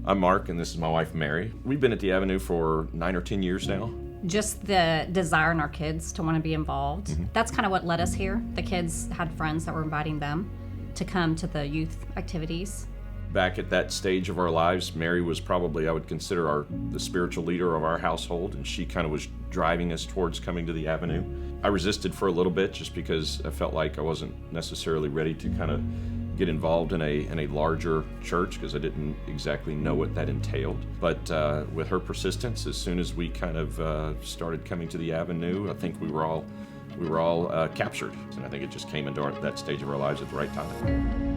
I'm Mark, and this is my wife, Mary. We've been at the Avenue for 9 or 10 years now. Just the desire in our kids to want to be involved. Mm-hmm. That's kind of what led us here. The kids had friends that were inviting them to come to the youth activities. Back at that stage of our lives, Mary was probably, I would consider, the spiritual leader of our household, and she kind of was driving us towards coming to the Avenue. I resisted for a little bit just because I felt like I wasn't necessarily ready to kind of get involved in a larger church because I didn't exactly know what that entailed. But with her persistence, as soon as we kind of started coming to the Avenue, I think we were all captured, and I think it just came into that stage of our lives at the right time.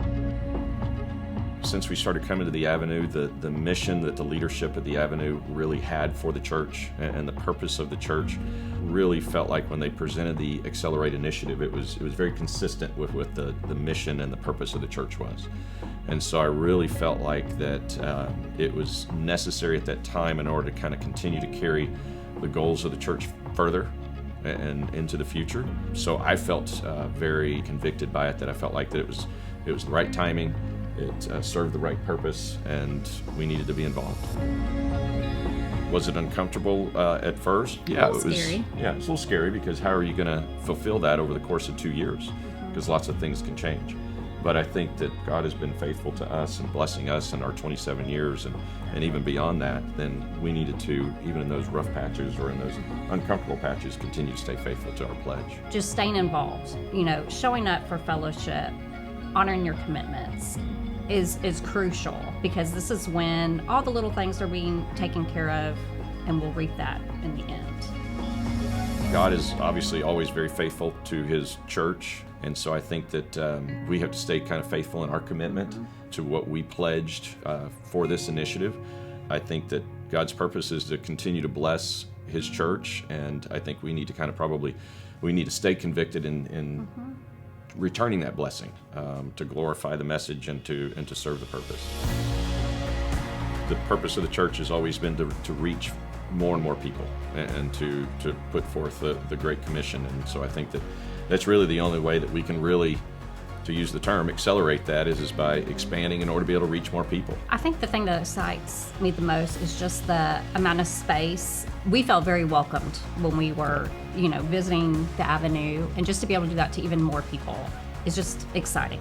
Since we started coming to the Avenue, the mission that the leadership at the Avenue really had for the church and the purpose of the church really felt like when they presented the Accelerate initiative, it was very consistent with what the mission and the purpose of the church was. And so I really felt like that it was necessary at that time in order to kind of continue to carry the goals of the church further and into the future. So I felt very convicted by it, that I felt like that it was the right timing. It served the right purpose, and we needed to be involved. Was it uncomfortable at first? Yeah, it was scary. Yeah, it's a little scary because how are you going to fulfill that over the course of 2 years? Because lots of things can change. But I think that God has been faithful to us and blessing us in our 27 years, and even beyond that, then we needed to, even in those rough patches or in those uncomfortable patches, continue to stay faithful to our pledge. Just staying involved, showing up for fellowship, honoring your commitments is crucial, because this is when all the little things are being taken care of, and we'll reap that in the end. God is obviously always very faithful to his church, and so I think that we have to stay kind of faithful in our commitment to what we pledged for this initiative. I think that God's purpose is to continue to bless his church, and I think we need to stay convicted in returning that blessing to glorify the message and to serve the purpose. The purpose of the church has always been to reach more and more people and to put forth the Great Commission. And so I think that's really the only way that we can really, to use the term, accelerate that is by expanding in order to be able to reach more people. I think the thing that excites me the most is just the amount of space. We felt very welcomed when we were, visiting the Avenue, and just to be able to do that to even more people is just exciting.